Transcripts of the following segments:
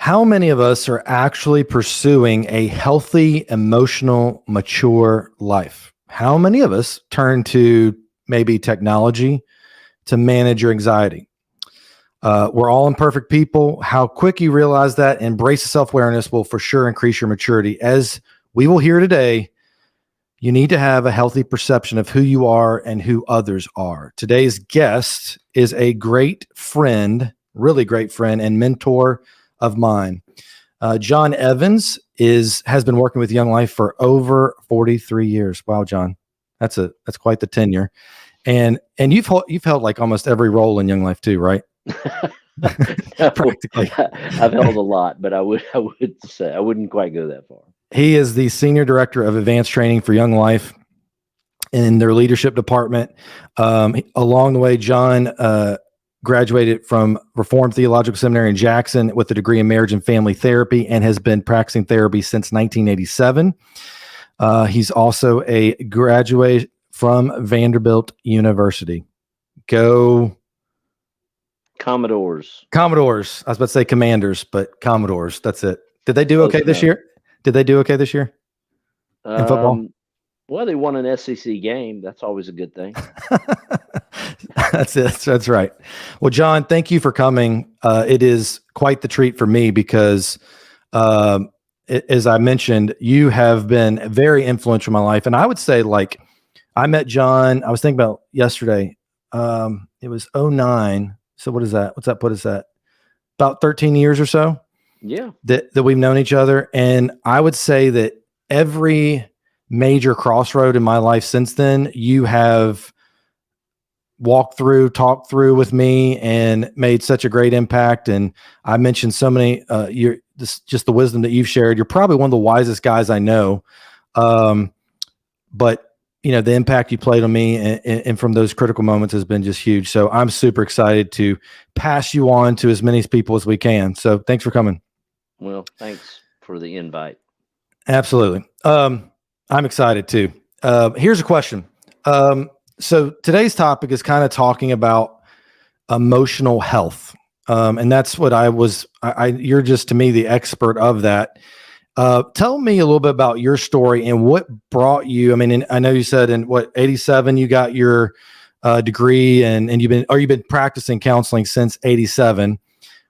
How many of us are actually pursuing a healthy, emotional, mature life? How many of us turn to maybe technology to manage your anxiety? We're all imperfect people. How quick you realize that, embrace the self-awareness will for sure increase your maturity. As we will hear today, you need to have a healthy perception of who you are and who others are. Today's guest is a great friend, really great friend and mentor of mine. John Evans has been working with Young Life for over 43 years. Wow, John, that's quite the tenure. And you've held like almost every role in Young Life too, right? No, Practically. I've held a lot, but I would say I wouldn't quite go that far. He is the senior director of advanced training for Young Life in their leadership department. Along the way, John graduated from Reformed Theological Seminary in Jackson with a degree in marriage and family therapy and has been practicing therapy since 1987. He's also a graduate from Vanderbilt University. Go Commodores. Commodores. I was about to say Commanders, but Commodores. That's it. Did they do Close okay this enough. year? Did they do okay this year in football? Well, they won an SEC game. That's always a good thing. That's it. That's right. Well, John, thank you for coming. It is quite the treat for me because, as I mentioned, you have been very influential in my life. And I would say, like, I met John, I was thinking about yesterday. It was '09. So what is that? What's that put us at? About 13 years or so Yeah. that we've known each other. And I would say that every major crossroad in my life since then, you have walked through, talked through with me, and made such a great impact. And I mentioned so many, just the wisdom that you've shared. You're probably one of the wisest guys I know. But the impact you played on me and from those critical moments has been just huge. So I'm super excited to pass you on to as many people as we can. So thanks for coming. Well, thanks for the invite. Absolutely. I'm excited too. Here's a question. So today's topic is kind of talking about emotional health. And that's what you're just to me the expert of that. Tell me a little bit about your story and what brought you. I mean, I know you said in 87 you got your degree, and you've been practicing counseling since 87.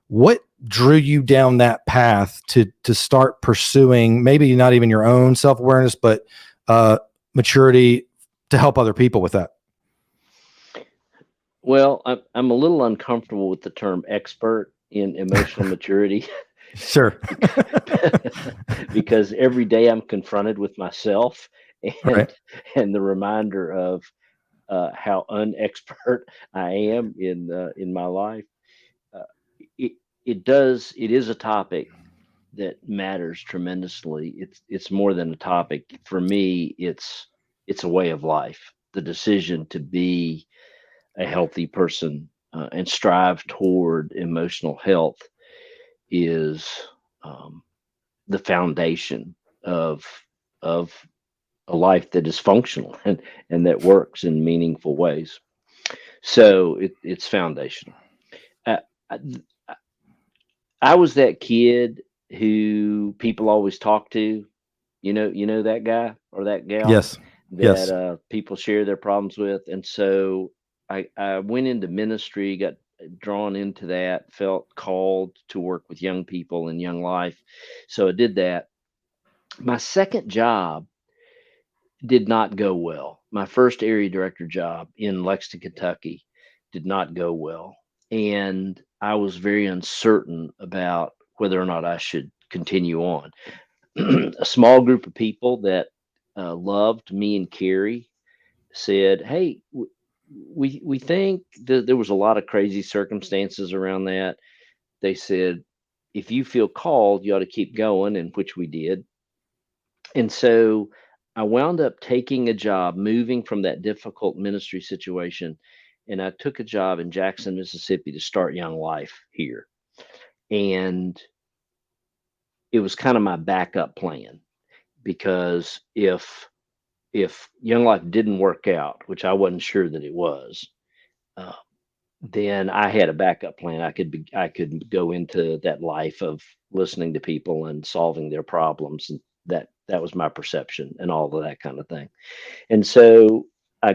What drew you down that path to start pursuing maybe not even your own self-awareness, but maturity to help other people with that? Well, I'm a little uncomfortable with the term expert in emotional maturity Sure. because every day I'm confronted with myself and Right. and the reminder of how unexpert I am in my life. Uh, it it is a topic that matters tremendously. It's more than a topic for me. It's a way of life. The decision to be a healthy person and strive toward emotional health is um, the foundation of of a life that is functional and that works in meaningful ways. So it's foundational. I, I, I was that kid who people always talk to. You know that guy or that gal Yes. that Yes. people share their problems with, and so I went into ministry, got drawn into that, felt called to work with young people in young life, so I did that. My second job did not go well. My first area director job in Lexington, Kentucky, did not go well, and I was very uncertain about whether or not I should continue on. A small group of people that loved me and Carrie said, "Hey, we think that there was a lot of crazy circumstances around that." They said, "If you feel called, you ought to keep going," and which we did. And so I wound up taking a job, moving from that difficult ministry situation, and I took a job in Jackson, Mississippi, to start Young Life here. And it was kind of my backup plan because if Young Life didn't work out, which I wasn't sure that it was, uh, then I had a backup plan. I could go into that life of listening to people and solving their problems, and that was my perception and all of that kind of thing. And so I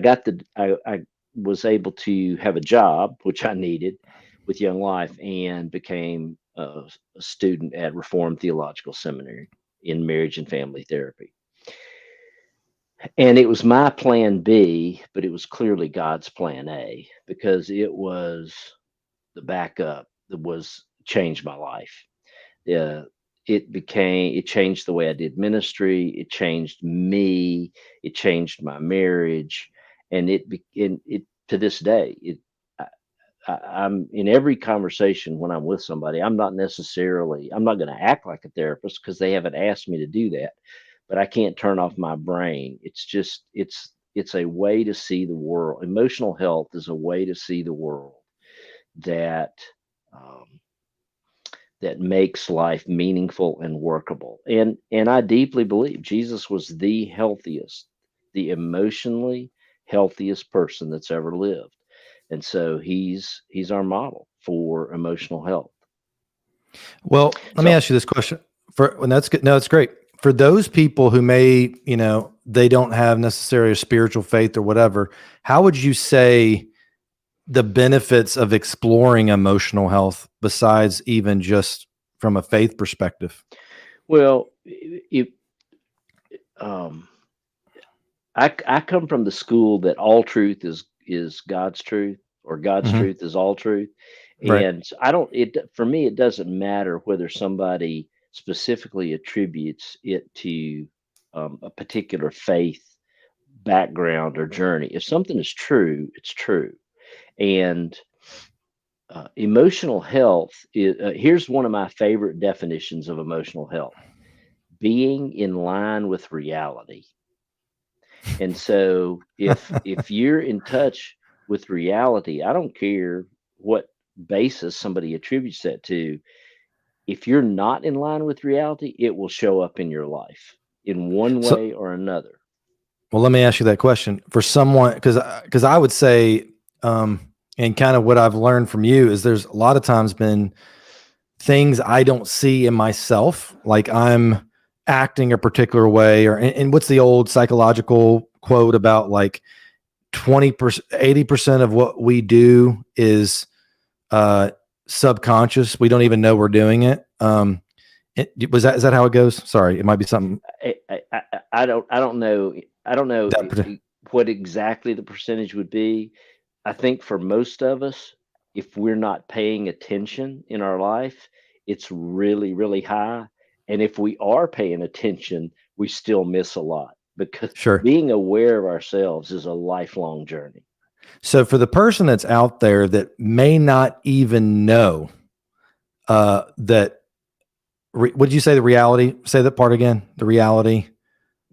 was able to have a job, which I needed, with Young Life, and became a student at Reformed Theological Seminary in marriage and family therapy. And it was my plan B, but it was clearly God's plan A, because it was the backup that was changed my life. Uh, it changed the way I did ministry. It changed me. It changed my marriage, and it to this day. I, I'm in every conversation when I'm with somebody. I'm not going to act like a therapist because they haven't asked me to do that. But I can't turn off my brain. It's a way to see the world. Emotional health is a way to see the world that um, that makes life meaningful and workable. And I deeply believe Jesus was the healthiest, the emotionally healthiest person that's ever lived. And so he's our model for emotional health. Well, let me So, ask you this question. For when that's good, no, it's great. For those people who may, they don't have necessarily a spiritual faith or whatever, how would you say the benefits of exploring emotional health besides even just from a faith perspective? well, if um, I come from the school that all truth is God's truth, or God's Hmm. truth is all truth. Right. And so I don't it for me it doesn't matter whether somebody specifically attributes it to a particular faith background or journey. If something is true, it's true. And emotional health is here's one of my favorite definitions of emotional health: being in line with reality. And so if you're in touch with reality, I don't care what basis somebody attributes that to. If you're not in line with reality, it will show up in your life in one So, way or another. well, let me ask you that question for someone, because I would say, and kind of what I've learned from you is there's a lot of times been things I don't see in myself, like I'm acting a particular way, and what's the old psychological quote about like 20%, 80% of what we do is uh, subconscious. We don't even know we're doing it. Is that how it goes? Sorry, it might be something I don't know. I don't know that. what exactly the percentage would be. I think for most of us, if we're not paying attention in our life, it's really, really high. And if we are paying attention, we still miss a lot, because Sure. being aware of ourselves is a lifelong journey. So for the person that's out there that may not even know that, would you say the reality? Say that part again. The reality.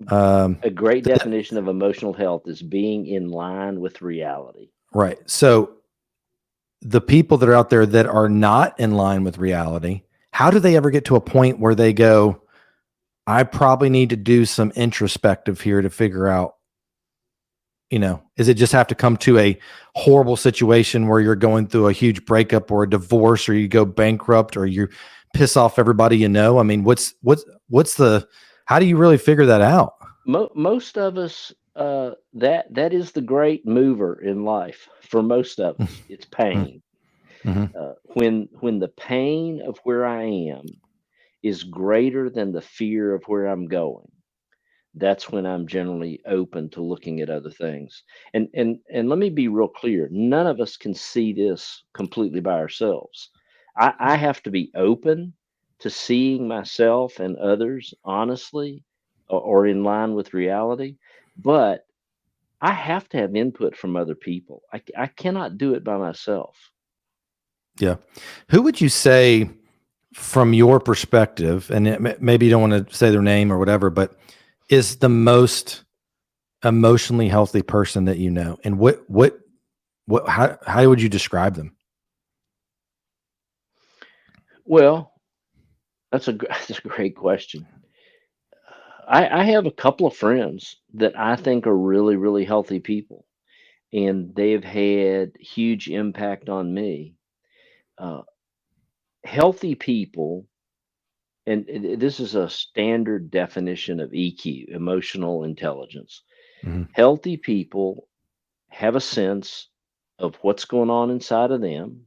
Um, A great definition of emotional health is being in line with reality. right. So the people that are out there that are not in line with reality, how do they ever get to a point where they go, I probably need to do some introspective here to figure out, is it just have to come to a horrible situation where you're going through a huge breakup or a divorce, or you go bankrupt, or you piss off everybody you know? I mean, how do you really figure that out? Most of us, that is the great mover in life. For most of us, it's pain. Mm-hmm. When the pain of where I am is greater than the fear of where I'm going, that's when I'm generally open to looking at other things. And let me be real clear: none of us can see this completely by ourselves. I have to be open to seeing myself and others honestly, or in line with reality. But I have to have input from other people. I cannot do it by myself. Yeah. Who would you say, from your perspective, and maybe you don't want to say their name or whatever, but is the most emotionally healthy person that you know? And how would you describe them? Well, that's a great question. I have a couple of friends that I think are really, really healthy people. and they've had huge impact on me. Uh, Healthy people, and this is a standard definition of EQ, emotional intelligence. Mhm. Healthy people have a sense of what's going on inside of them.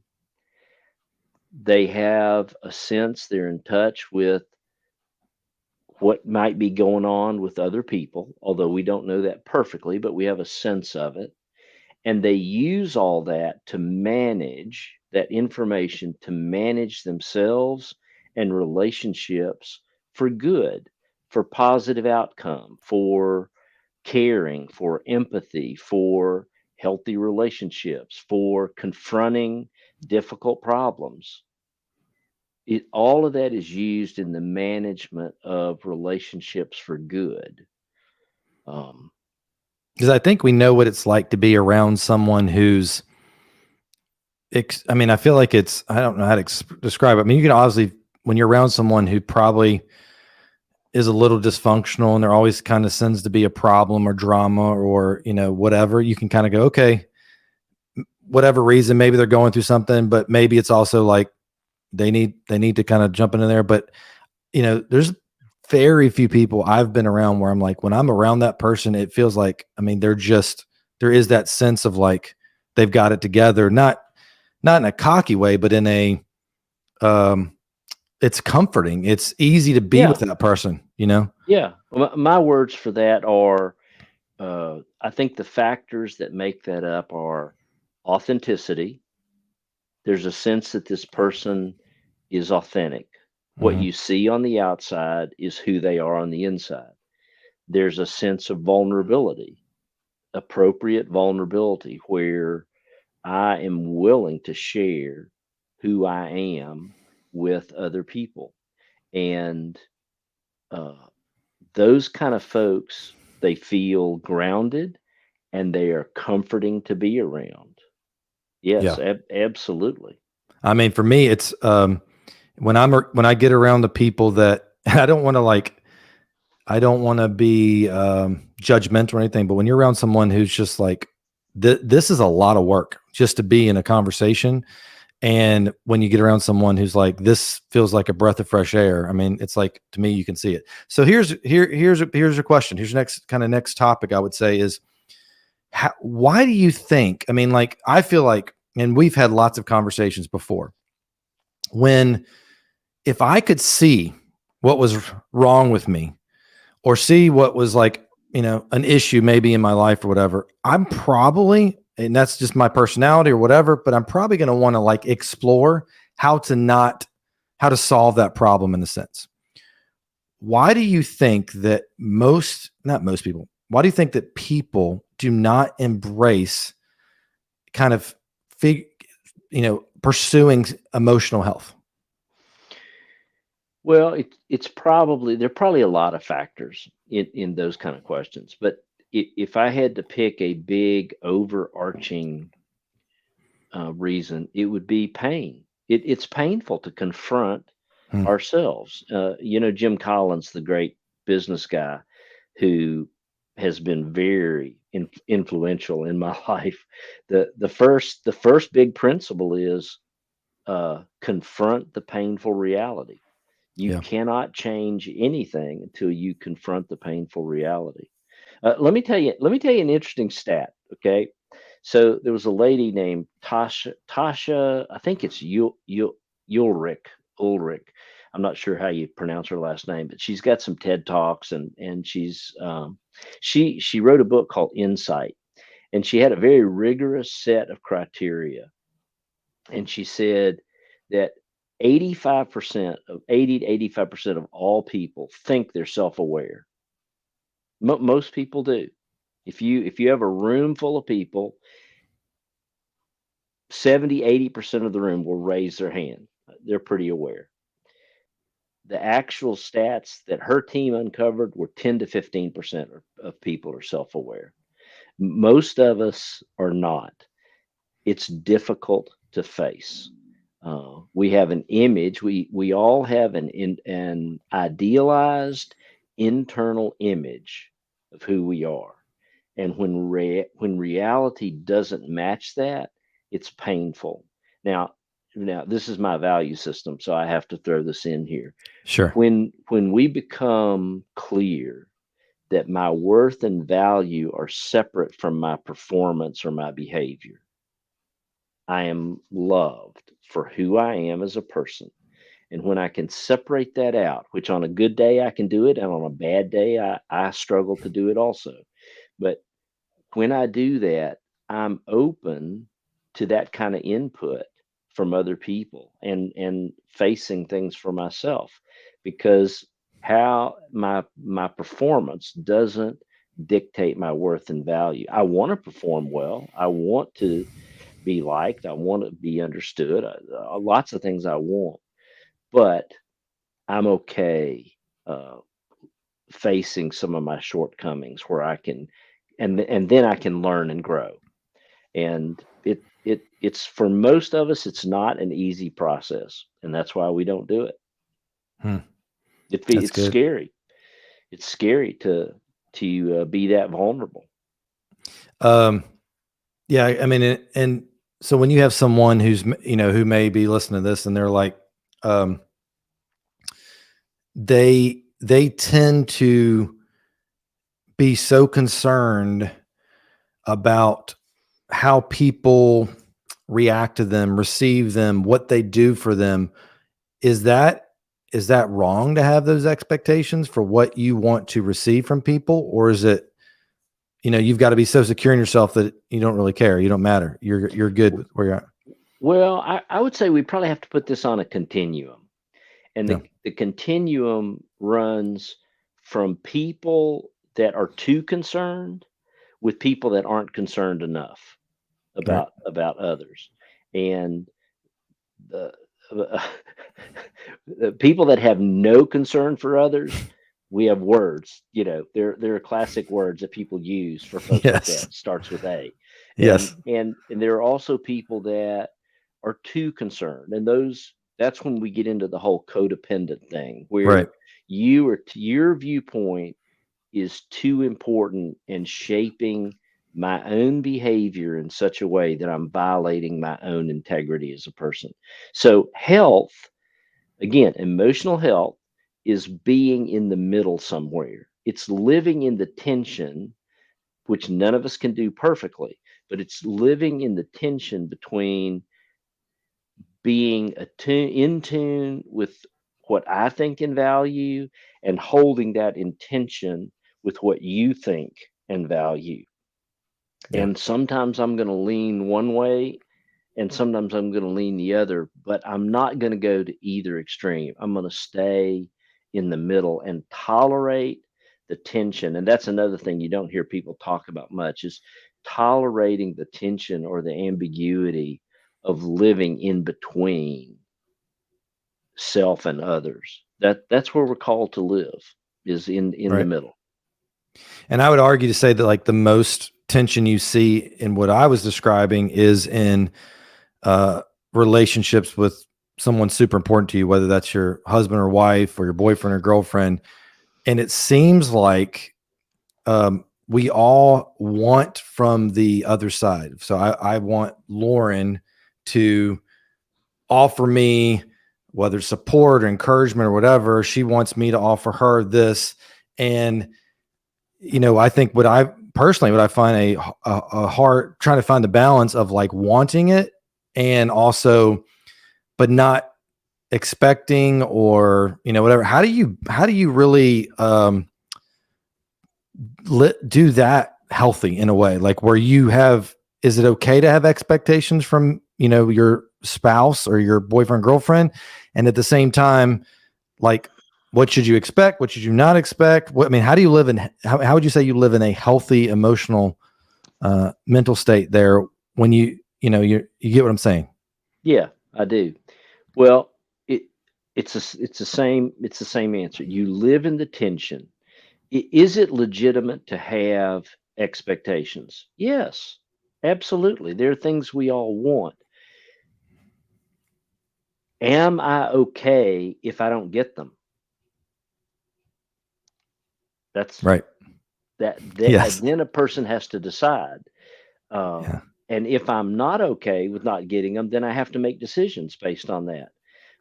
They have a sense they're in touch with what might be going on with other people, although we don't know that perfectly, but we have a sense of it. And they use all that to manage that information to manage themselves and relationships for good, for positive outcome, for caring, for empathy, for healthy relationships, for confronting difficult problems. All of that is used in the management of relationships for good. Um, Because I think we know what it's like to be around someone who's I mean, I feel like I don't know how to describe it. I mean, you can obviously, when you're around someone who probably is a little dysfunctional and there always kind of sends to be a problem or drama or, whatever, you can kind of go, okay, whatever reason, maybe they're going through something, but maybe it's also like they need to kind of jump into there. But, there's very few people I've been around where I'm like, when I'm around that person, it feels like, I mean, there is that sense of like, they've got it together, not in a cocky way, but in a, um, it's comforting. It's easy to be with yeah, that person. yeah. My words for that are I think the factors that make that up are authenticity. There's a sense that this person is authentic. What Hmm. you see on the outside is who they are on the inside. There's a sense of vulnerability, appropriate vulnerability, where I am willing to share who I am with other people. And uh, those kind of folks, they feel grounded and they are comforting to be around. Yes, Yeah. absolutely. I mean, for me, it's, when I get around the people that I don't want to be, judgmental or anything, but when you're around someone who's just like, this is a lot of work just to be in a conversation. And when you get around someone who's like, this feels like a breath of fresh air. I mean, it's like, to me, you can see it. So here's a question. Here's the next topic I would say is, why do you think, I mean, like, I feel like, and we've had lots of conversations before, when, if I could see what was wrong with me or see what was like, an issue maybe in my life or whatever, I'm probably, and that's just my personality or whatever, but I'm probably going to want to like explore how to solve that problem in a sense. Why do you think that not most people, why do you think that people do not embrace kind of pursuing emotional health? Well, it's probably there are probably a lot of factors in those kind of questions, but if I had to pick a big overarching reason, it would be pain. It's painful to confront Hmm. ourselves. Jim Collins, the great business guy, who has been very influential in my life. The first big principle is confront the painful reality. You Yeah. cannot change anything until you confront the painful reality. Let me tell you an interesting stat. Okay, so there was a lady named Tasha. I think it's Ulrich. Ulrich. I'm not sure how you pronounce her last name, but she's got some TED talks, and she wrote a book called Insight, and she had a very rigorous set of criteria, and she said that 80 to 85% of all people think they're self-aware. Most people do. If you have a room full of people, 70-80% of the room will raise their hand. They're pretty aware. The actual stats that her team uncovered were 10 to 15% of people are self-aware. Most of us are not. It's difficult to face. We have an image. We all have an idealized internal image of who we are, And when reality doesn't match that, it's painful. Now, now this is my value system, so I have to throw this in here. Sure. When we become clear that my worth and value are separate from my performance or my behavior, I am loved for who I am as a person. And when I can separate that out, which on a good day I can do it, and on a bad day I struggle to do it also. But when I do that, I'm open to that kind of input from other people and facing things for myself, because how my performance doesn't dictate my worth and value. I want to perform well. I want to be liked. I want to be understood. Lots of things I want, but I'm okay uh, facing some of my shortcomings where I can, and then I can learn and grow. And it's for most of us, it's not an easy process, and that's why we don't do it. Hmm. That's It's good. scary. It's scary to be that vulnerable. Um, yeah, I mean, and so when you have someone who's, who may be listening to this and they're like, um, they tend to be so concerned about how people react to them, receive them, what they do for them. Is that is that wrong to have those expectations for what you want to receive from people? Or is it, you've got to be so secure in yourself that you don't really care. You don't matter. You're good with where you're at. Well, I would say we probably have to put this on a continuum. And Yeah. the continuum runs from people that are too concerned with people that aren't concerned enough Right. about others. And the, the people that have no concern for others, we have words, there are classic words that people use for folks like Yes. that. Starts with A. And Yes. there are also people that are too concerned. And that's when we get into the whole codependent thing Right. where your viewpoint is too important in shaping my own behavior in such a way that I'm violating my own integrity as a person. So, health, again, emotional health is being in the middle somewhere. It's living in the tension, which none of us can do perfectly, but it's living in the tension between being in tune with what I think and value, and holding that intention with what you think and value. Yeah. And sometimes I'm going to lean one way and sometimes I'm going to lean the other, but I'm not going to go to either extreme. I'm going to stay in the middle and tolerate the tension. And that's another thing you don't hear people talk about much, is tolerating the tension or the ambiguity of living in between self and others. That's where we're called to live, is in the Right. middle. And I would argue to say that like the most tension you see in what I was describing is in uh, relationships with someone super important to you, whether that's your husband or wife or your boyfriend or girlfriend. And it seems like we all want from the other side. So I want Lauren to offer me, whether support or encouragement or whatever. She wants me to offer her this. And, I think what I find a hard trying to find the balance of like wanting it and also, but not expecting or, whatever. How do you really, do that healthy in a way, like where is it okay to have expectations from your spouse or your boyfriend girlfriend, and at the same time, like, what should you expect, what should you not expect, how do you live in how would you say you live in a healthy emotional mental state there when you get what I'm saying? Yeah, I do. Well, it's the same answer. You live in the tension. Is it legitimate to have expectations? Yes, absolutely. There are things we all want. Am I okay if I don't get them? That's Right. Yes. then a person has to decide. Yeah. And if I'm not okay with not getting them, then I have to make decisions based on that.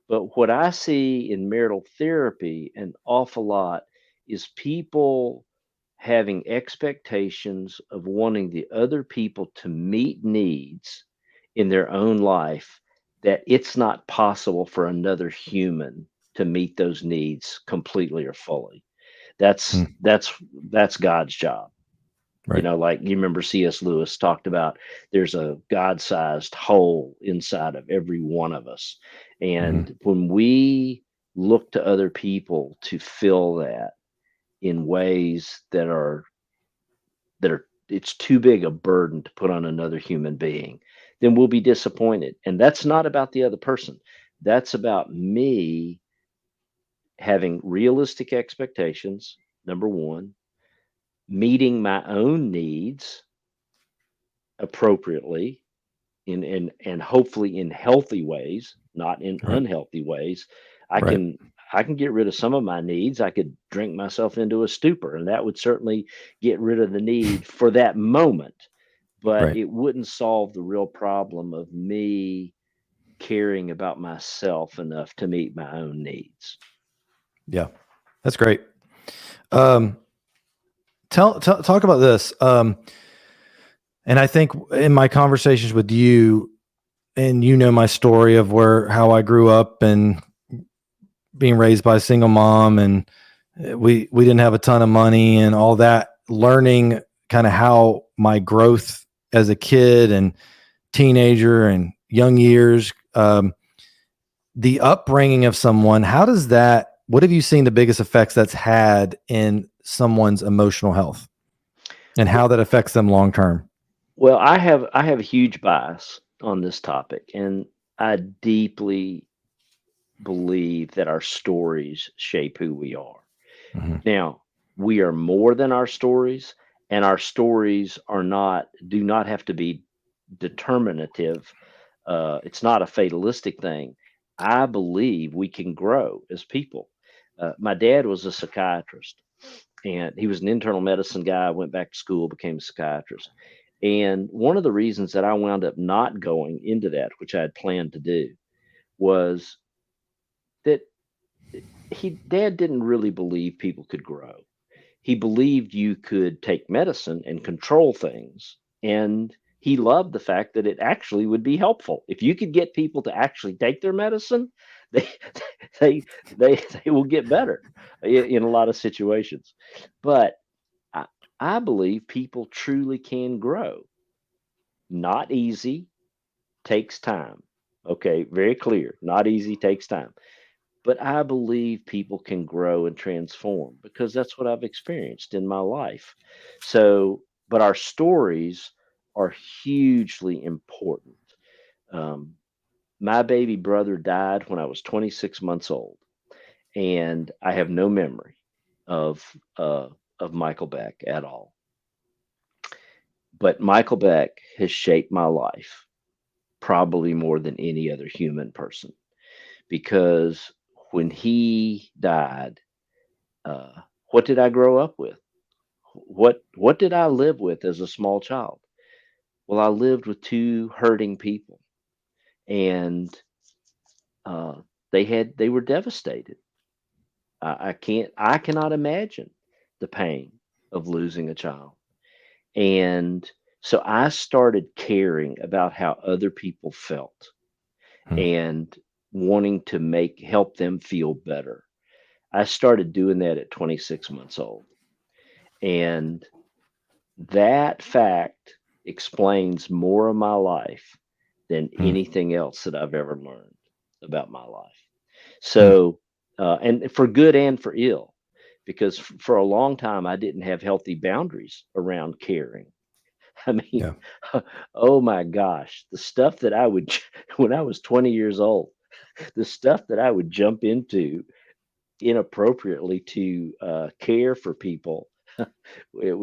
But what I see in marital therapy an awful lot is people having expectations of wanting the other people to meet needs in their own life that it's not possible for another human to meet those needs completely or fully. That's Mm, that's that's God's job. right. Like you remember C.S. Lewis talked about there's a God sized hole inside of every one of us. Hmm. And when we look to other people to fill that in ways that are it's too big a burden to put on another human being, then we'll be disappointed. And that's not about the other person. That's about me having realistic expectations, number one, meeting my own needs appropriately and hopefully in healthy ways, not in Right. unhealthy ways. I Right. can I can get rid of some of my needs. I could drink myself into a stupor, and that would certainly get rid of the need for that moment, but Right. it wouldn't solve the real problem of me caring about myself enough to meet my own needs. Yeah. That's great. Um, talk about this. And I think in my conversations with you, and my story of how I grew up and being raised by a single mom, and we didn't have a ton of money and all that. Learning kind of how my growth as a kid and teenager and young years, the upbringing of someone. How does that? What have you seen the biggest effects that's had in someone's emotional health, and how that affects them long term? Well, I have a huge bias on this topic, and I deeply believe that our stories shape who we are. Hmm. Now, we are more than our stories, and our stories do not have to be determinative. It's not a fatalistic thing. I believe we can grow as people. My dad was a psychiatrist, and he was an internal medicine guy. Went back to school, became a psychiatrist. And one of the reasons that I wound up not going into that, which I had planned to do, was that dad didn't really believe people could grow. He believed you could take medicine and control things, and he loved the fact that it actually would be helpful if you could get people to actually take their medicine. They they they will get better in a lot of situations. But I, I believe people truly can grow. Not easy, takes time. Okay, very clear. Not easy, takes time. But I believe people can grow and transform because that's what I've experienced in my life. So, but our stories are hugely important. Um, my baby brother died when I was 26 months old, and I have no memory of of Michael Beck at all. But Michael Beck has shaped my life probably more than any other human person because when he died, uh, what did I grow up with? What did I live with as a small child? Well, I lived with two hurting people, and uh, they were devastated. I cannot imagine the pain of losing a child, and so I started caring about how other people felt Hmm. and wanting to make help them feel better. I started doing that at 26 months old, and that fact explains more of my life than Hmm. anything else that I've ever learned about my life. Hmm. So, and for good and for ill, because for a long time I didn't have healthy boundaries around caring. I mean, Yeah. oh my gosh, the stuff that I would, when I was 20 years old, the stuff that I would jump into inappropriately to care for people. It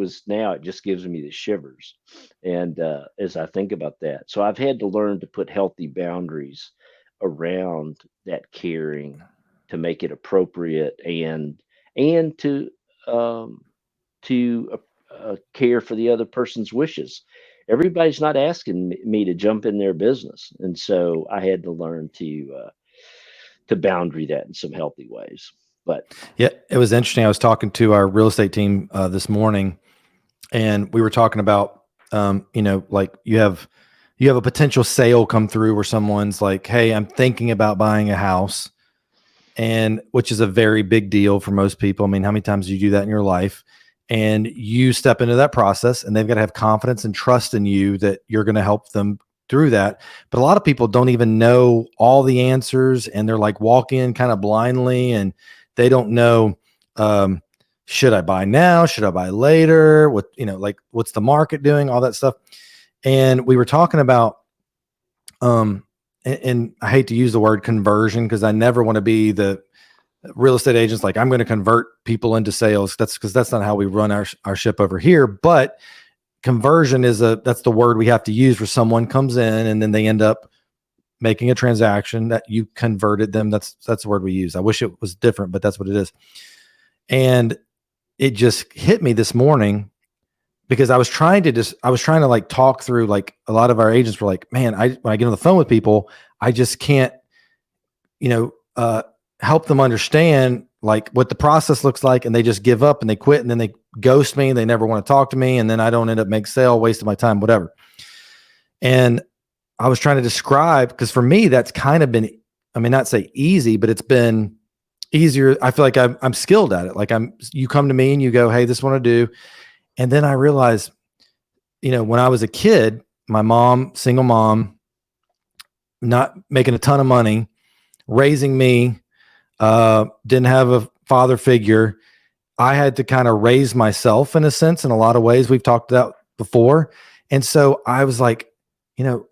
just gives me the shivers, and as I think about that, so I've had to learn to put healthy boundaries around that caring to make it appropriate and to um, to care for the other person's wishes. Everybody's not asking me to jump in their business, and so I had to learn to boundary that in some healthy ways. But Yeah, it was interesting. I was talking to our real estate team this morning, and we were talking about, like you have a potential sale come through where someone's like, "Hey, I'm thinking about buying a house," and which is a very big deal for most people. I mean, how many times do you do that in your life? And you step into that process, and they've got to have confidence and trust in you that you're going to help them through that. But a lot of people don't even know all the answers, and they're like walk in kind of blindly, and they don't know, um, should I buy now? Should I buy later? What, like what's the market doing? All that stuff. And we were talking about, and I hate to use the word conversion because I never want to be the real estate agents like I'm going to convert people into sales. That's because that's not how we run our ship over here. But conversion that's the word we have to use for someone comes in and then they end up making a transaction that you converted them. That's the word we use. I wish it was different, but that's what it is. And it just hit me this morning because I was trying to like talk through, like a lot of our agents were like, man, when I get on the phone with people, I just can't, you know, uh, help them understand like what the process looks like, and they just give up and they quit, and then they ghost me. They never want to talk to me, and then I don't end up make sale, wasting my time, whatever. And I was trying to describe, because for me, that's kind of been, I mean, not say easy, but it's been easier. I feel like I'm skilled at it. Like you come to me and you go, hey, this is what I do. And then I realized, when I was a kid, my mom, single mom, not making a ton of money, raising me, didn't have a father figure. I had to kind of raise myself in a sense, in a lot of ways. We've talked about before. And so I was like,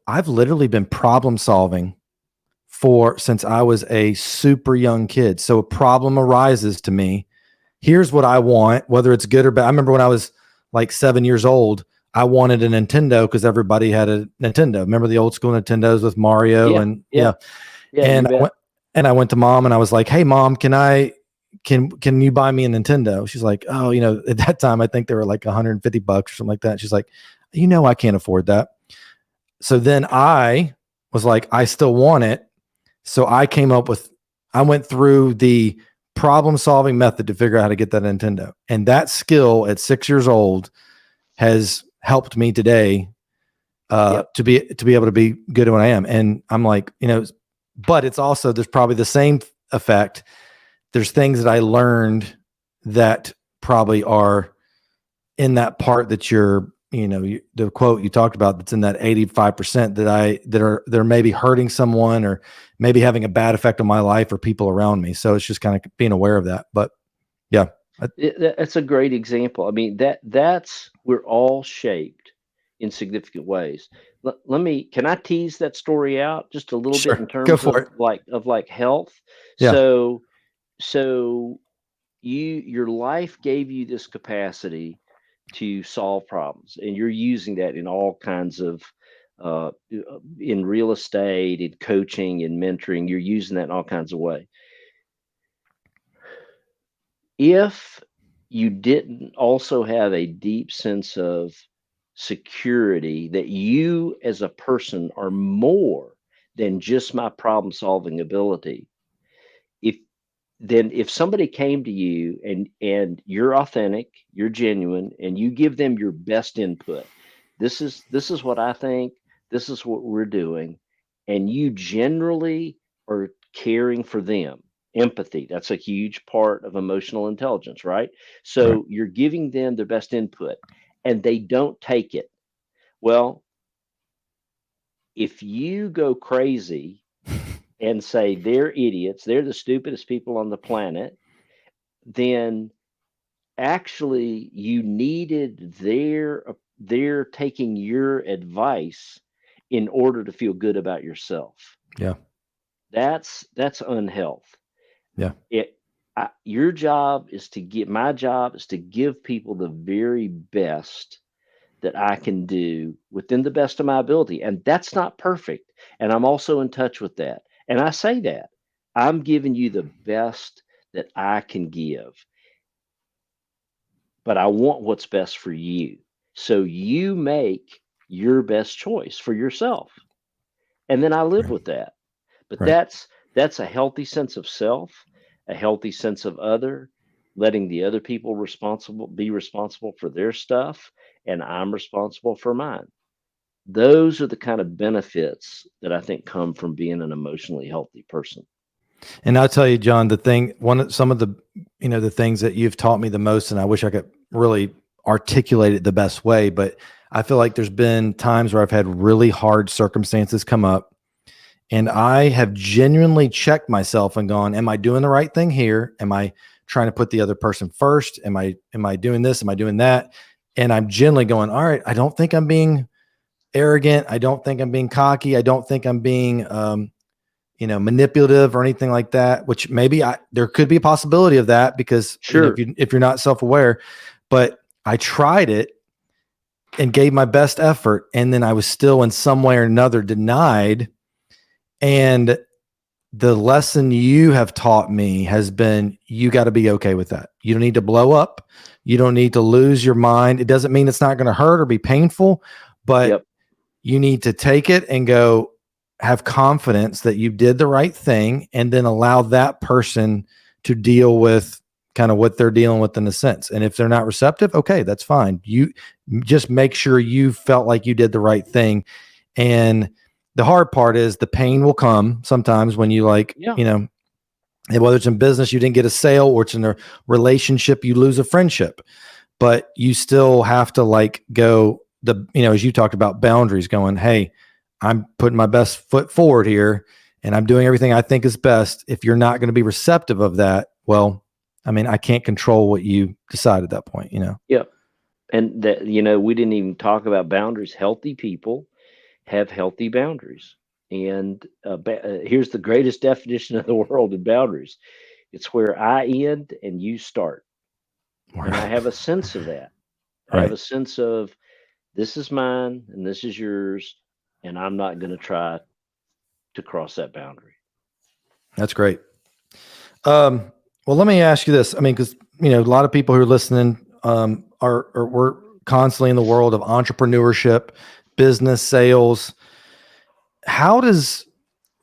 I've literally been problem solving since I was a super young kid. So a problem arises to me. Here's what I want, whether it's good or bad. I remember when I was like 7 years old, I wanted a Nintendo because everybody had a Nintendo. Remember the old school Nintendos with Mario? yeah, And yeah, yeah, you and bet. I went to mom and I was like, "Hey mom, can you buy me a Nintendo?" She's like, "Oh, at that time I think they were like $150 or something like that." She's like, I can't afford that." So then I was like, I still want it. So I went through the problem solving method to figure out how to get that Nintendo. And that skill at 6 years old has helped me today, Yep. to be able to be good at what I am. And I'm like, but it's also, there's probably the same effect. There's things that I learned that probably are in that part that the quote you talked about, that's in that 85% that are maybe hurting someone or maybe having a bad effect on my life or people around me. So it's just kind of being aware of that. But yeah, That's a great example. I mean, that's we're all shaped in significant ways. Can I tease that story out just a little bit sure. in Go terms for of it. like health? Yeah. So so your life gave you this capacity to solve problems, and you're using that in all kinds of in real estate, in coaching, in mentoring. You're using that in all kinds of ways. If you didn't also have a deep sense of security that you as a person are more than just my problem solving ability, if if somebody came to you and you're authentic, you're genuine, and you give them your best input, this is what I think, this is what we're doing, and you generally are caring for them. Empathy, that's a huge part of emotional intelligence, right? Right. So you're giving them their best input and they don't take it. Well, if you go crazy and say they're idiots, they're the stupidest people on the planet, then actually you needed their taking your advice in order to feel good about yourself. Yeah. That's unhealth. Yeah. Your job is to get my job is to give people the very best that I can do within the best of my ability, and that's not perfect, and I'm also in touch with that, and I say that I'm giving you the best that I can give. but I want what's best for you. So you make your best choice for yourself. And then I live Right. with that. But Right. that's a healthy sense of self, a healthy sense of other, letting the other people be responsible for their stuff, and I'm responsible for mine. Those are the kind of benefits that I think come from being an emotionally healthy person. And I'll tell you, John, some of the, the things that you've taught me the most, and I wish I could really articulate it the best way, but I feel like there's been times where I've had really hard circumstances come up, and I have genuinely checked myself and gone, am I doing the right thing here? Am I trying to put the other person first? Am I doing this? Am I doing that? And I'm generally going, all right, I don't think I'm being arrogant. I don't think I'm being cocky. I don't think I'm being manipulative or anything like that, which there could be a possibility of that because, Sure. if you're not self-aware, but I tried it and gave my best effort. And then I was still in some way or another denied. And the lesson you have taught me has been, you got to be okay with that. You don't need to blow up. You don't need to lose your mind. It doesn't mean it's not going to hurt or be painful, but Yep. you need to take it and go, have confidence that you did the right thing, and then allow that person to deal with kind of what they're dealing with in a sense. And if they're not receptive, okay, that's fine. You just make sure you felt like you did the right thing. And the hard part is the pain will come sometimes when you Yeah. and whether it's in business, you didn't get a sale, or it's in a relationship, you lose a friendship, but you still have to go as you talked about boundaries, going, hey, I'm putting my best foot forward here and I'm doing everything I think is best. If you're not going to be receptive of that, well, I mean, I can't control what you decide at that point. Yep. And that, we didn't even talk about boundaries. Healthy people have healthy boundaries. And here's the greatest definition of the world in boundaries: it's where I end and you start. And I have a sense of that. I have Right. a sense of, this is mine and this is yours, and I'm not going to try to cross that boundary. That's great. Well, let me ask you this. I mean, because a lot of people who are listening are we're constantly in the world of entrepreneurship, business, sales. How does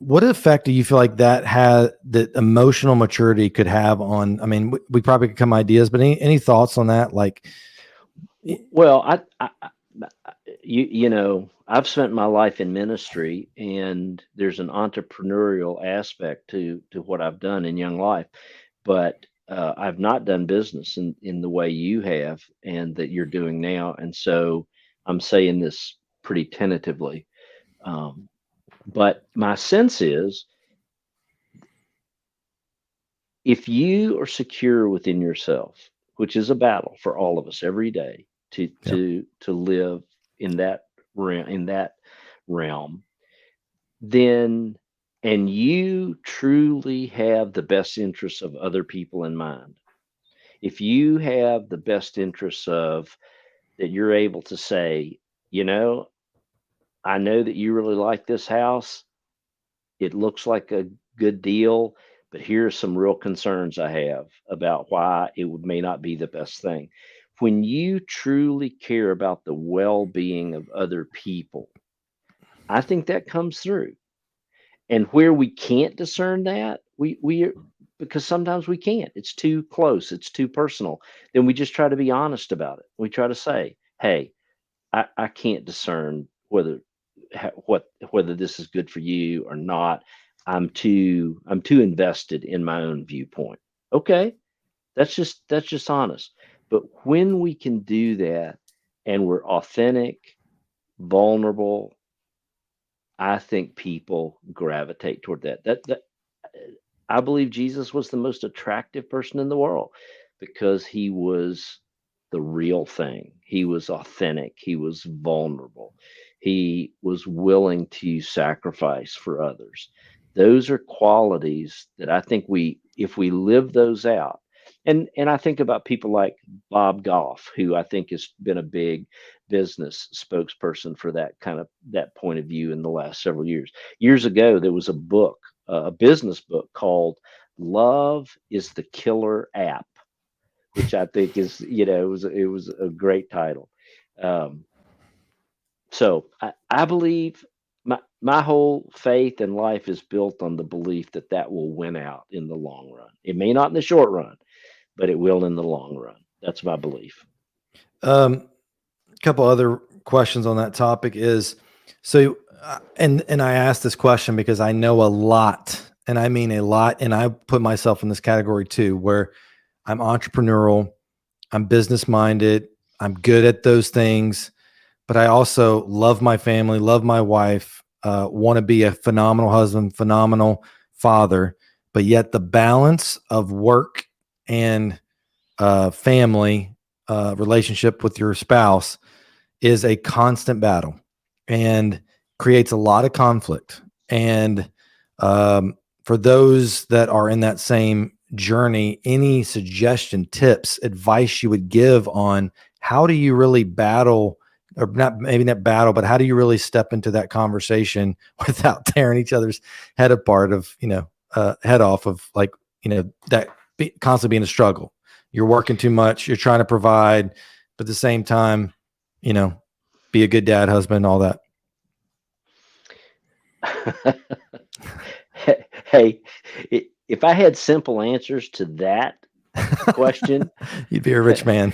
What effect do you feel like that emotional maturity could have on? I mean, we probably could come ideas, but any thoughts on that? Well, I've spent my life in ministry, and there's an entrepreneurial aspect to what I've done in young life, but I've not done business in the way you have and that you're doing now, and so I'm saying this pretty tentatively. Um, but my sense is, if you are secure within yourself, which is a battle for all of us every day to Yeah, live in that realm, then, and you truly have the best interests of other people in mind. If you have the best interests of that, you're able to say, you know, I know that you really like this house. It looks like a good deal, but here's some real concerns I have about why may not be the best thing. When you truly care about the well-being of other people, I think that comes through. And where we can't discern that, because sometimes we can't. It's too close, it's too personal. Then we just try to be honest about it. We try to say, "Hey, I can't discern whether this is good for you or not. I'm too invested in my own viewpoint." Okay, that's just honest. But when we can do that and we're authentic, vulnerable, I think people gravitate toward that. I believe Jesus was the most attractive person in the world because he was the real thing. He was authentic. He was vulnerable. He was willing to sacrifice for others. Those are qualities that I think if we live those out, and I think about people like Bob Goff, who I think has been a big business spokesperson for that point of view in the last several years. Years ago, there was a business book called "Love is the Killer App," which I think is, it was a great title. Um, so I believe my whole faith in life is built on the belief that that will win out in the long run. It may not in the short run, but it will in the long run. That's my belief. A couple other questions on that topic is so, and I asked this question because I know a lot, and I mean a lot, and I put myself in this category too, where I'm entrepreneurial, I'm business minded, I'm good at those things, but I also love my family, love my wife, want to be a phenomenal husband, phenomenal father, but yet the balance of work and family, relationship with your spouse is a constant battle and creates a lot of conflict. And for those that are in that same journey, any suggestion, tips, advice you would give on how do you really battle, or not, maybe not battle, but how do you really step into that conversation without tearing each other's head apart of, head off of, like, that constantly being a struggle. You're working too much, you're trying to provide, but at the same time, you know, be a good dad, husband, all that. Hey, if I had simple answers to that question, You'd be a rich man.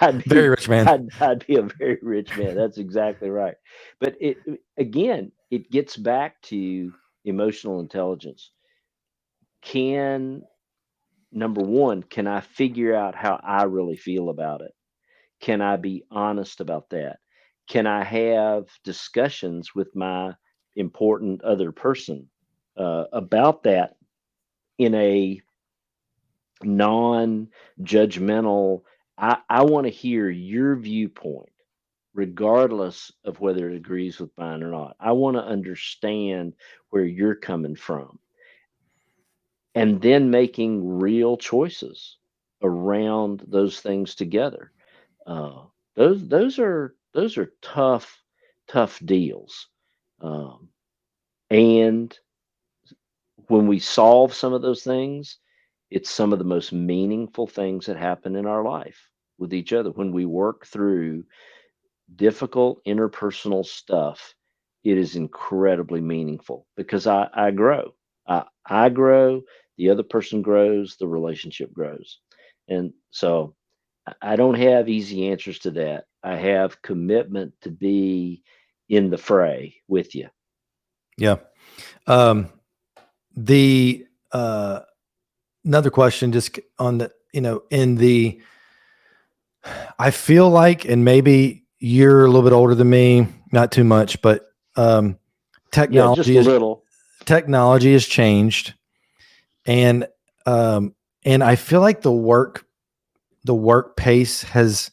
I'd Very be rich man. I'd be a very rich man. That's exactly right. But again, it gets back to emotional intelligence. Can Number one, can I figure out how I really feel about it? Can I be honest about that? Can I have discussions with my important other person about that in a non-judgmental? I want to hear your viewpoint, regardless of whether it agrees with mine or not. I want to understand where you're coming from, and then making real choices around those things together. Uh, those are tough deals. Um, and when we solve some of those things, it's some of the most meaningful things that happen in our life with each other. When we work through difficult interpersonal stuff, it is incredibly meaningful because I grow. I grow, the other person grows, the relationship grows. And so I don't have easy answers to that. I have commitment to be in the fray with you. Yeah. Um, the another question, just on the, in the, I feel like, and maybe you're a little bit older than me, not too much, but Yeah, just technology a is little. technology has changed, and um, and I feel like the work pace has,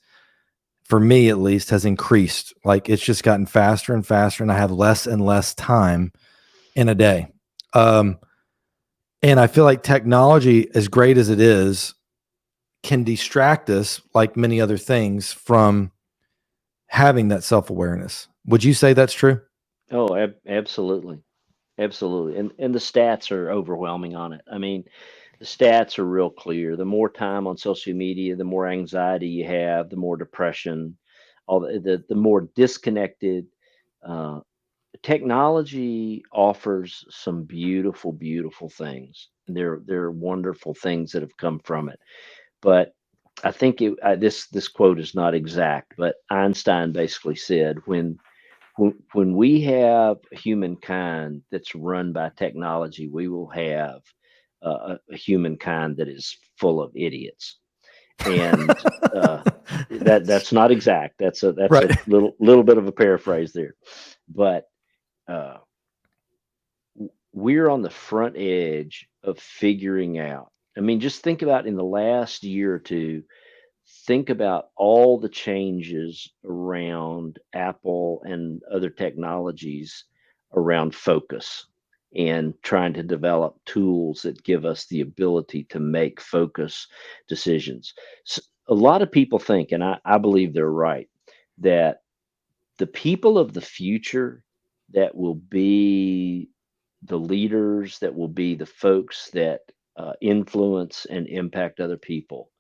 for me at least, has increased. Like, it's just gotten faster and faster, and I have less and less time in a day. Um, and I feel like technology, as great as it is, can distract us, like many other things, from having that self awareness. Would you say that's true? Oh, absolutely. Absolutely. And the stats are overwhelming on it. I mean, the stats are real clear. The more time on social media, the more anxiety you have, the more depression, all the more disconnected. Uh, Technology offers some beautiful, beautiful things. There are wonderful things that have come from it. But I think this quote is not exact, but Einstein basically said when we have humankind that's run by technology, we will have a humankind that is full of idiots. And that's not exact. That's a Right. little bit of a paraphrase there, but uh, we're on the front edge of figuring out. I mean, just think about in the last year or two, think about all the changes around Apple and other technologies around focus and trying to develop tools that give us the ability to make focus decisions. A lot of people think, and I believe they're right, that the people of the future that will be the leaders, that will be the folks that influence and impact other people,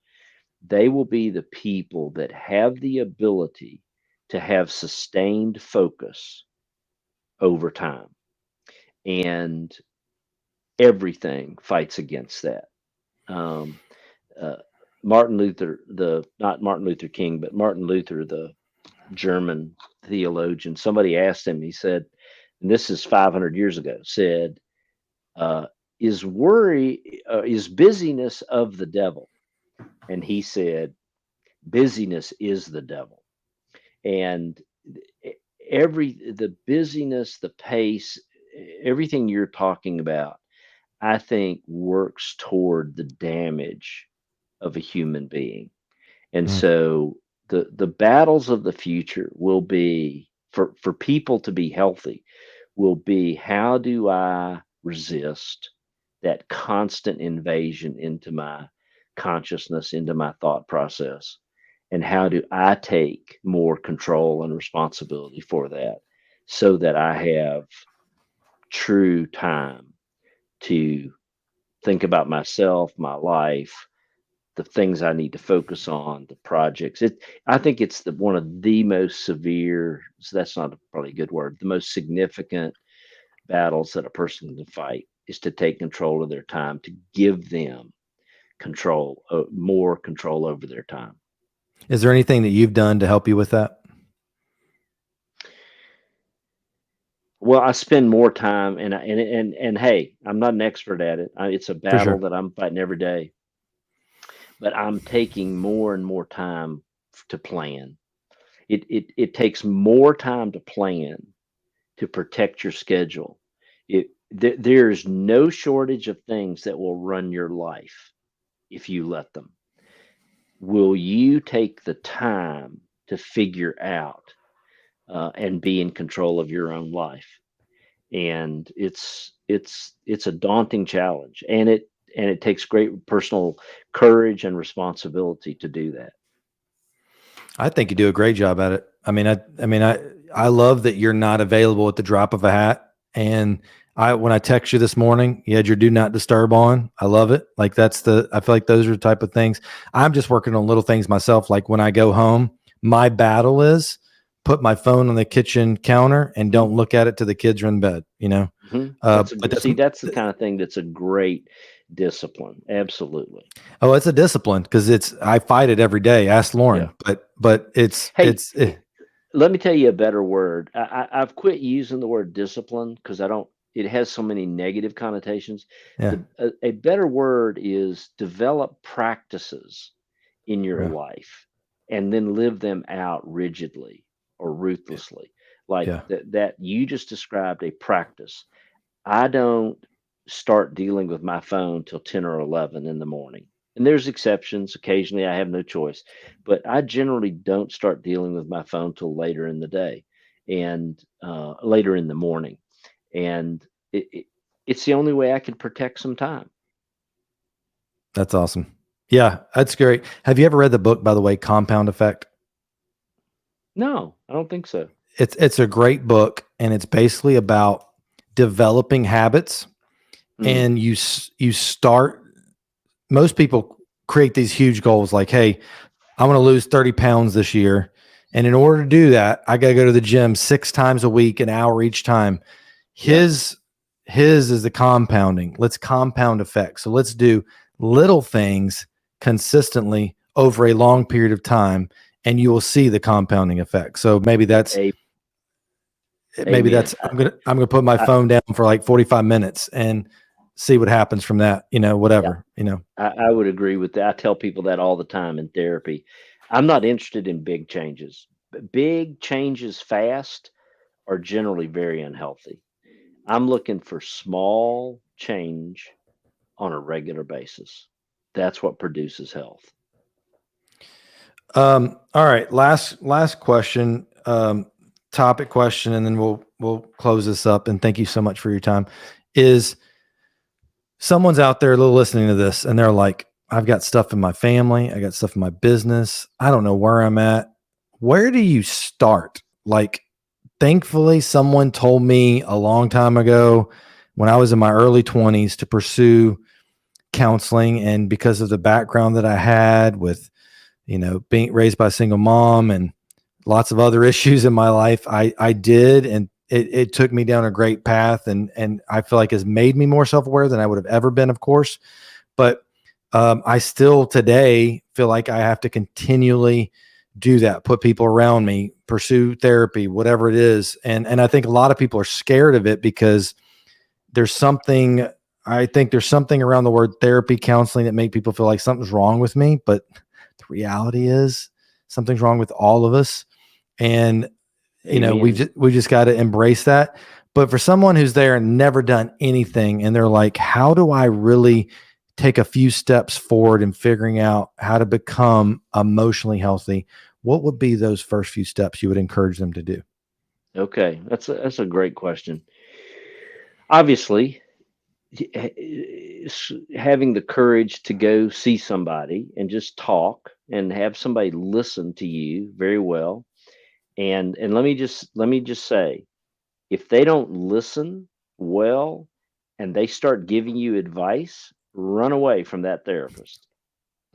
they will be the people that have the ability to have sustained focus over time. And everything fights against that. Um, uh, Martin Luther, the not Martin Luther King, but Martin Luther, the German theologian, somebody asked him, he said, and this is 500 years ago, said, uh, is busyness of the devil? And he said, busyness is the devil. And the busyness, the pace, everything you're talking about, I think works toward the damage of a human being. And Mm. so the battles of the future will be for people to be healthy will be, how do I resist that constant invasion into my consciousness, into my thought process? And how do I take more control and responsibility for that so that I have true time to think about myself, my life, the things I need to focus on, the projects. I think it's one of the most severe, so that's not probably a good word, the most significant battles that a person can fight is to take control of their time, to give them control, more control over their time. Is there anything that you've done to help you with that? Well, I spend more time, and hey, I'm not an expert at it. It's a For battle sure. that I'm fighting every day, but I'm taking more and more time to plan. It takes more time to plan to protect your schedule. There's no shortage of things that will run your life if you let them. Will you take the time to figure out and be in control of your own life? And it's a daunting challenge, and it takes great personal courage and responsibility to do that. I think you do a great job at it. I love that you're not available at the drop of a hat. And when I text you this morning, you had your do not disturb on. I love it. Like I feel like those are the type of things. I'm just working on little things myself. Like when I go home, my battle is put my phone on the kitchen counter and don't look at it till the kids are in bed, you know? That's But that's, see, that's the kind of thing that's a great discipline. Absolutely. oh, it's a discipline because I fight it every day. Ask Yeah. Lauren, but Hey, let me tell you a better word. I've quit using the word discipline because I don't. It has so many negative connotations. yeah, A better word is develop practices in your yeah, life and then live them out rigidly or ruthlessly. Like yeah. that you just described a practice. I don't start dealing with my phone till 10 or 11 in the morning. And there's exceptions. Occasionally I have no choice, but I generally don't start dealing with my phone till later in the day and later in the morning. And it's the only way I can protect some time. That's awesome. Yeah, that's great. Have you ever read the book, by the way, Compound Effect? No, I don't think so. It's a great book, and it's basically about developing habits. Mm, And you start. Most people create these huge goals, like, "Hey, I want to lose 30 pounds this year, and in order to do that, I got to go to the gym 6 times a week, an hour each time." yeah. His his is the compounding. Let's compound effect. So let's do little things consistently over a long period of time, and you will see the compounding effect. So A, maybe amen. that's I'm gonna put my I, phone down for like 45 minutes and see what happens from that. yeah, Whatever. I would agree with that. I tell people that all the time in therapy. I'm not interested in big changes. Big changes fast are generally very unhealthy. I'm looking for small change on a regular basis. That's what produces health. All right. Last question. Topic question, and then we'll close this up. And thank you so much for your time. Is someone's out there listening to this, and they're like, "I've got stuff in my family. I got stuff in my business. I don't know where I'm at. Where do you start?" Like, thankfully, someone told me a long time ago when I was in my early 20s to pursue counseling, and because of the background that I had with being raised by a single mom and lots of other issues in my life, I did, and it took me down a great path, and I feel like has made me more self-aware than I would have ever been, of course. But I still today feel like I have to continually do that, put people around me, pursue therapy, whatever it is. And I think a lot of people are scared of it because there's something, I think there's something around the word therapy, counseling, that make people feel like something's wrong with me. But the reality is something's wrong with all of us. And, Amen. we just got to embrace that. But for someone who's there and never done anything, and they're like, how do I really take a few steps forward in figuring out how to become emotionally healthy? What would be those first few steps you would encourage them to do? Okay, that's a great question. Obviously, having the courage to go see somebody and just talk and have somebody listen to you very well. And let me just say, if they don't listen well and they start giving you advice, run away from that therapist.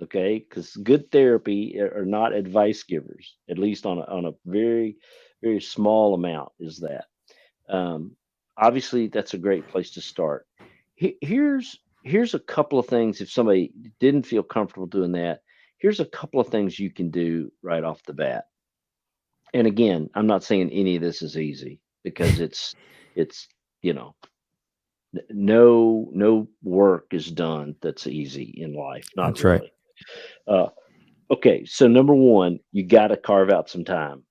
Okay, because good therapy are not advice givers, at least on a very very small amount is that. um, Obviously that's a great place to start. Here's a couple of things. If somebody didn't feel comfortable doing that, here's a couple of things you can do right off the bat. And again, I'm not saying any of this is easy, because it's you know no work is done that's easy in life, not That's right. really. uh, okay, so number one, you got to carve out some time.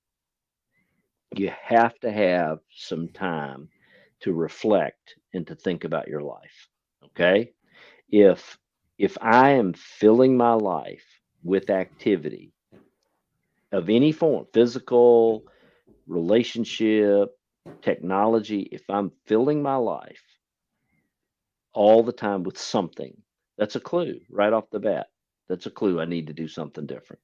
You have to have some time to reflect and to think about your life. Okay, if if I am filling my life with activity of any form, physical, relationship, technology, if I'm filling my life all the time with something, that's a clue right off the bat. That's a clue I need to do something different.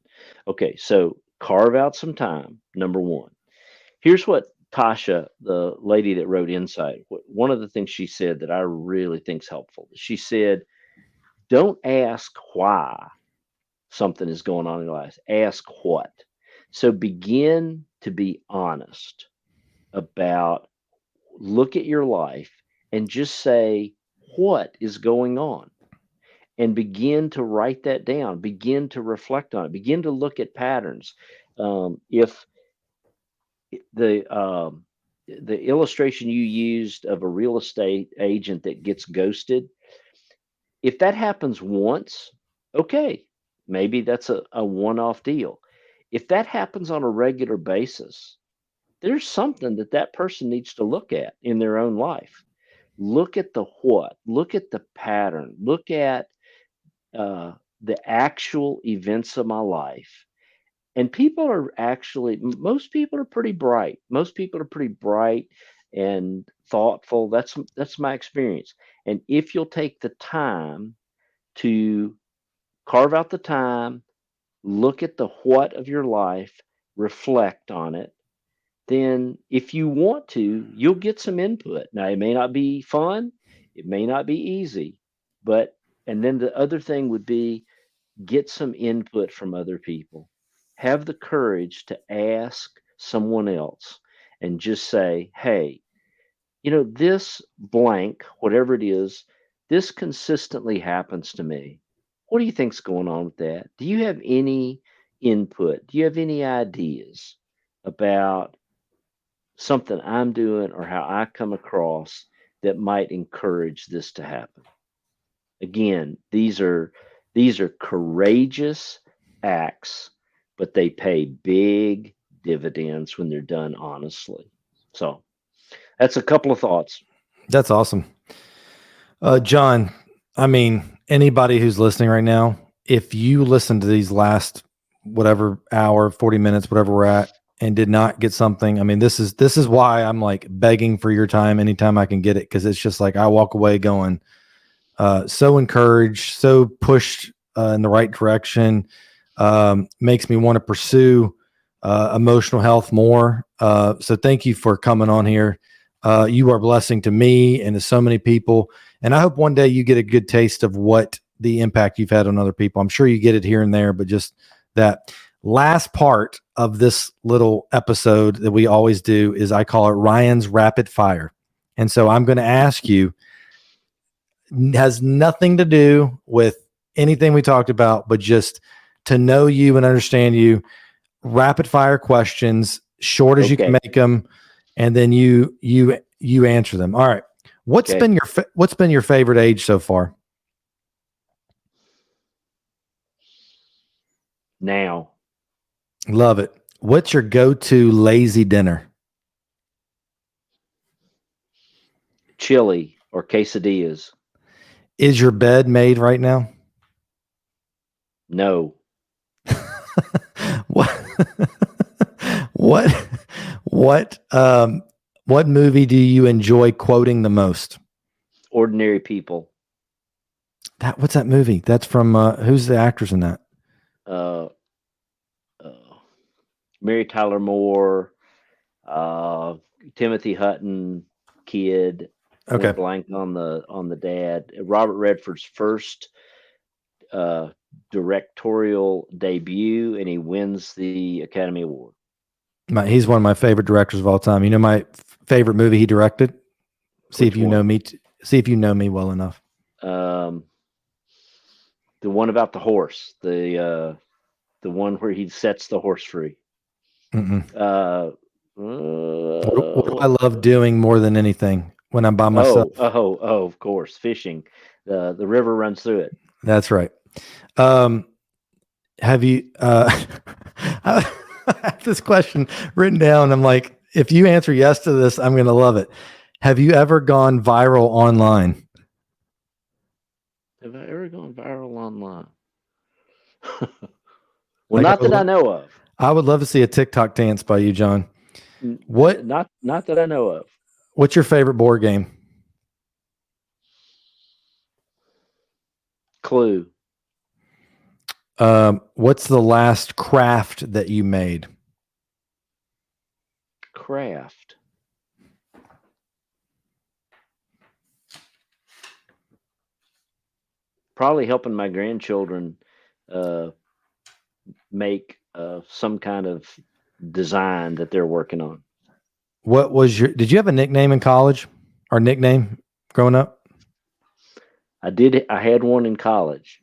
Okay, so carve out some time. Number one. Here's what Tasha, the lady that wrote Insight, one of the things she said that I really think's helpful. She said, "Don't ask why something is going on in your life. Ask what." So begin to be honest about, look at your life and just say, what is going on? And begin to write that down. Begin to reflect on it. Begin to look at patterns. If the the illustration you used of a real estate agent that gets ghosted, if that happens once, okay, maybe that's a one-off deal. If that happens on a regular basis, there's something that that person needs to look at in their own life. Look at the what, look at the pattern, look at uh, the actual events of my life. And people are actually, most people are pretty bright. Most people are pretty bright and thoughtful. That's my experience. And if you'll take the time to carve out the time, look at the what of your life, reflect on it, then if you want to, you'll get some input. Now, it may not be fun, it may not be easy, but, and then the other thing would be, get some input from other people. Have the courage to ask someone else and just say, hey, this blank, whatever it is, this consistently happens to me. What do you think's going on with that? Do you have any input? Do you have any ideas about something I'm doing or how I come across that might encourage this to happen? Again, these are courageous acts, but they pay big dividends when they're done honestly. So that's a couple of thoughts. That's awesome. John, I mean, anybody who's listening right now, if you listen to these last whatever hour, 40 minutes, whatever we're at, and did not get something, I mean, this is why I'm like begging for your time anytime I can get it, because it's just like I walk away going so encouraged, so pushed in the right direction. Makes me want to pursue emotional health more. So thank you for coming on here. You are a blessing to me and to so many people. And I hope one day you get a good taste of what the impact you've had on other people. I'm sure you get it here and there, but just that last part of this little episode that we always do is I call it Ryan's rapid fire. And so I'm going to ask you, has nothing to do with anything we talked about, but just to know you and understand you. Rapid fire questions, short as you can make them, and then you answer them. All right. What's been your favorite age so far? Now. Love it. What's your go-to lazy dinner? Chili or quesadillas. Is your bed made right now? No. What movie do you enjoy quoting the most? Ordinary People. What's that movie? That's from who's the actors in that? Mary Tyler Moore, Timothy Hutton, kid. Okay. Blank on the dad. Robert Redford's first directorial debut, and he wins the Academy Award. He's one of my favorite directors of all time. You know my favorite movie he directed? See if you know me well enough. The one about the horse, the one where he sets the horse free. What do I love doing more than anything when I'm by myself? Of course, fishing. The river runs through it. That's right. Have you? I have this question written down. I'm like, if you answer yes to this, I'm going to love it. Have you ever gone viral online? Have I ever gone viral online? Well, not that I know of. I would love to see a TikTok dance by you, John. What? Not that I know of. What's your favorite board game? Clue. What's the last craft that you made? Craft. Probably helping my grandchildren make some kind of design that they're working on. Did you have a nickname in college or nickname growing up? I did. I had one in college.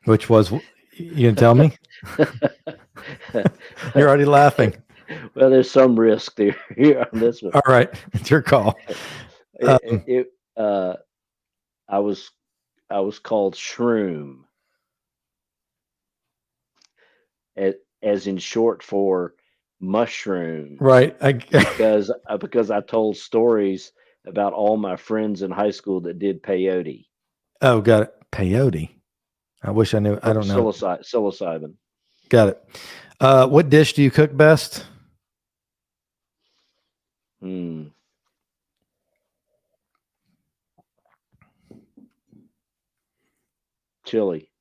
Which was, you can tell me? You're already laughing. Well, there's some risk there here on this one. All right. It's your call. I was called Shroom. As in short for mushroom. Right. because I told stories about all my friends in high school that did peyote. Oh, got it. Peyote. I wish I knew. I don't know. Psilocybin. Got it. What dish do you cook best? Chili.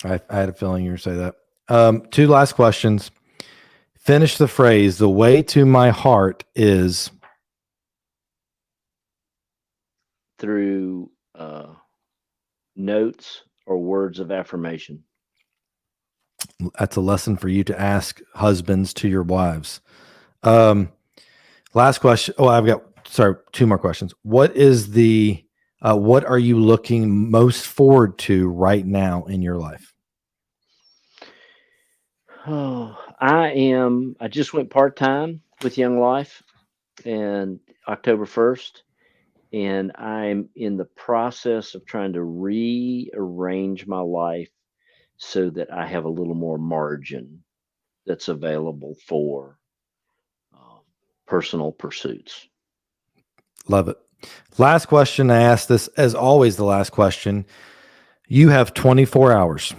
I had a feeling you were going to say that. Two last questions. Finish the phrase. The way to my heart is through notes or words of affirmation. That's a lesson for you to ask husbands to your wives. Last question. Oh, I've got, two more questions. What are you looking most forward to right now in your life? Oh, I just went part-time with Young Life and October 1st. And I'm in the process of trying to rearrange my life so that I have a little more margin that's available for personal pursuits. Love it. Last question. I asked this as always, the last question. You have 24 hours.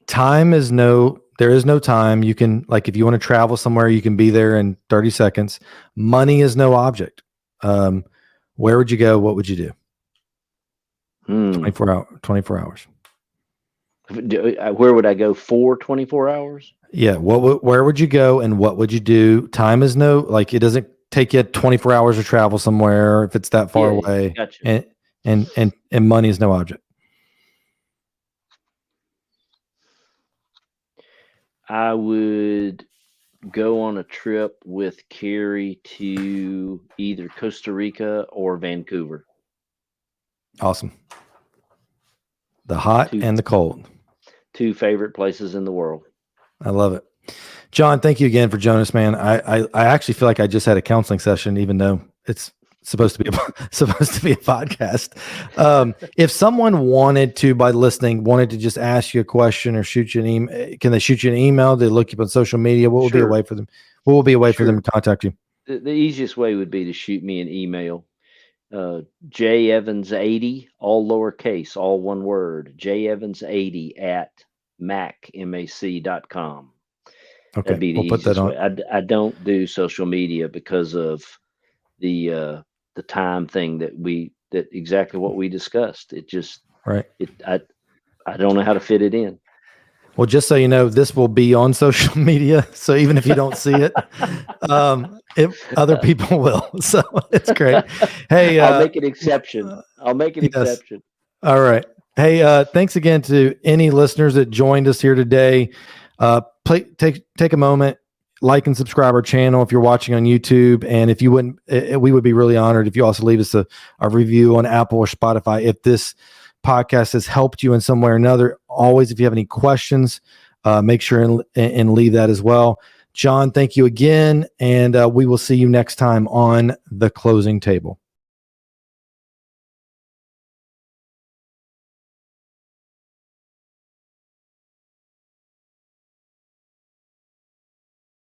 There is no time. You can, like, if you want to travel somewhere, you can be there in 30 seconds. Money is no object. Where would you go? What would you do? 24 hours. Where would I go for 24 hours? Yeah. Where would you go and what would you do? Time is it doesn't take you 24 hours to travel somewhere if it's that far away. Gotcha. And money is no object. I would go on a trip with Carrie to either Costa Rica or Vancouver. Awesome. The hot Two and the cold. two favorite places in the world. I love it. John, thank you again for joining us, man. I actually feel like I just had a counseling session, even though it's supposed to be supposed to be a podcast. If someone wanted to, by listening, wanted to just ask you a question or shoot you an email, can they shoot you an email? They look you up on social media. What would be a Sure. way for them? What would be a way for Sure. them to contact you? The easiest way would be to shoot me an email. JEvans80, all lowercase, all one word. JEvans80 at mac.com. Okay, That'd be the we'll put that easiest on. way. I don't do social media because of the time thing that exactly what we discussed. It just Right. I don't know how to fit it in. Well, just so you know, this will be on social media. So even if you don't see it, other people will. So it's great. Hey, I'll make an exception. I'll make an yes. exception. All right. Hey, thanks again to any listeners that joined us here today. Take a moment, like and subscribe our channel if you're watching on YouTube. And if you wouldn't, we would be really honored if you also leave us a review on Apple or Spotify. If this podcast has helped you in some way or another, always, if you have any questions, make sure and leave that as well. John, thank you again. And we will see you next time on The Closing Table.